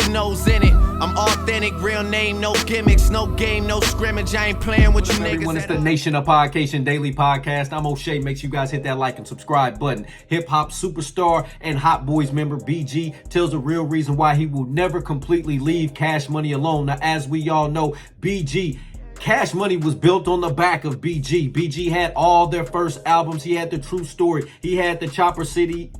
you know's in it. I'm authentic, real name, no gimmicks, no game, no scrimmage. I ain't playing with you niggas. Everyone, it's the Nation of Podcation Daily Podcast. I'm O'Shea. Make sure you guys hit that like and subscribe button. Hip hop superstar and Hot Boys member BG tells the real reason why he will never completely leave Cash Money alone. Now, as we all know, Cash Money was built on the back of BG. BG had all their first albums. He had the True Story. He had the Chopper City,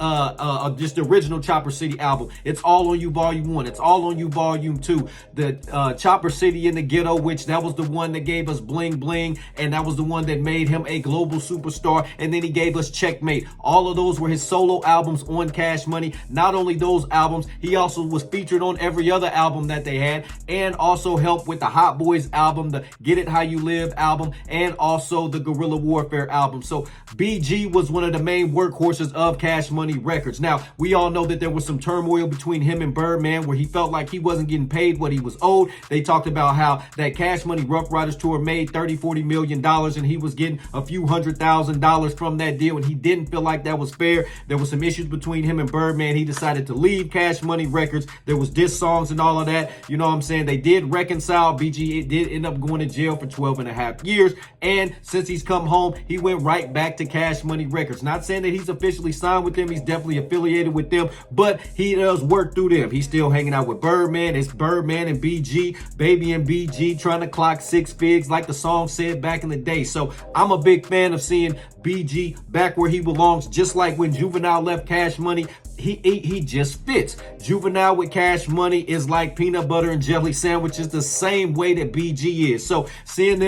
just the original Chopper City album. It's All on You Volume 1. It's All on You Volume 2. The Chopper City in the Ghetto, which that was the one that gave us Bling Bling, and that was the one that made him a global superstar. And then he gave us Checkmate. All of those were his solo albums on Cash Money. Not only those albums, he also was featured on every other album that they had, and also helped with the Hot Boys album, the Get It How You Live album, and also the Guerrilla Warfare album. So BG was one of the main workhorses of Cash Money Records. Now, we all know that there was some turmoil between him and Birdman where he felt like he wasn't getting paid what he was owed. They talked about how that Cash Money Rough Riders tour made $30-40 million and he was getting a few $100,000 from that deal, and he didn't feel like that was fair. There was some issues between him and Birdman. He decided to leave Cash Money Records. There was diss songs and all of that. You know what I'm saying? They did reconcile. BG did end up going to jail for 12.5 years, and since he's come home, he went right back to Cash Money Records. Not saying that he's officially signed with them. He's definitely affiliated with them, but he does work through them. He's still hanging out with Birdman. It's Birdman and BG, Baby and BG, trying to clock 6 figs like the song said back in the day. So I'm a big fan of seeing BG back where he belongs. Just like when Juvenile left Cash Money, he just fits. Juvenile with Cash Money is like peanut butter and jelly sandwiches, the same way that BG is. So seeing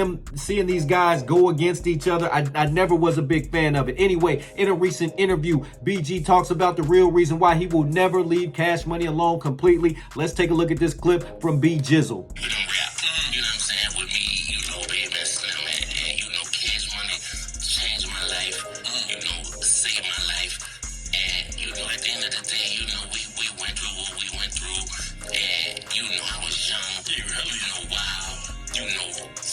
these guys go against each other, I never was a big fan of it. Anyway, in a recent interview, BG talks about the real reason why he will never leave Cash Money alone completely. Let's take a look at this clip from B Jizzle.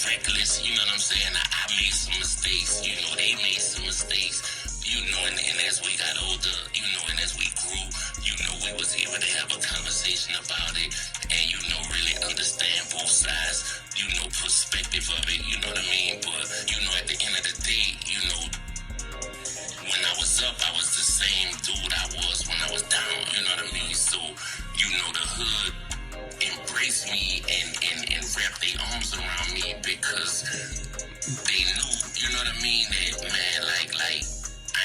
Reckless, you know what I'm saying? I made some mistakes, you know, they made some mistakes, you know, and as we got older, you know, and as we grew, you know, we was able to have a conversation about it and, you know, really understand both sides, you know, perspective of it, you know what I mean? But, you know, at the end of the day, you know, when I was up, I was the same dude I was when I was down, you know what I mean? So, you know, the hood embrace me and wrap their arms around me because they knew, you know what I mean, that man, like I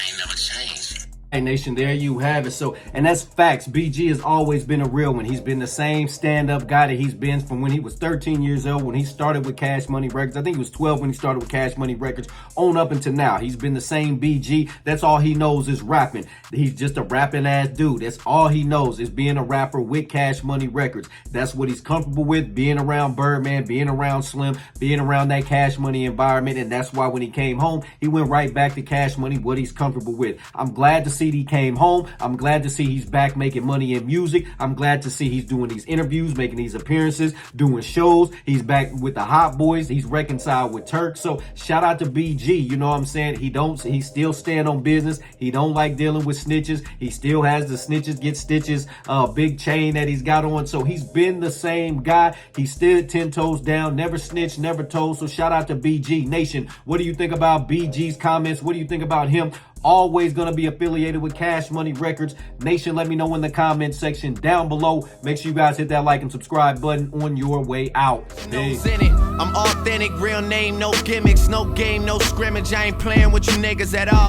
ain't never changed. Hey Nation, there you have it. So, and that's facts. BG has always been a real one. He's been the same stand-up guy that he's been from when he was 13 years old, when he started with Cash Money Records. I think he was 12 when he started with Cash Money Records, on up until now. He's been the same BG. That's all he knows is rapping. He's just a rapping ass dude. That's all he knows is being a rapper with Cash Money Records. That's what he's comfortable with, being around Birdman, being around Slim, being around that Cash Money environment. And that's why when he came home, he went right back to Cash Money, what he's comfortable with. I'm glad to see he came home. I'm glad to see he's back making money in music. I'm glad to see he's doing these interviews, making these appearances, doing shows. He's back with the Hot Boys. He's reconciled with Turk. So shout out to BG. You know what I'm saying? He still stand on business. He don't like dealing with snitches. He still has the snitches get stitches big chain that he's got on. So he's been the same guy. He's still 10 toes down, never snitched, never told. So shout out to BG. Nation, what do you think about BG's comments? What do you think about him? Always going to be affiliated with Cash Money Records. Nation, let me know in the comment section down below. Make sure you guys hit that like and subscribe button on your way out. Peace. I'm authentic, real name, no gimmicks, no game, no scrimmage. I ain't playing with you niggas at all.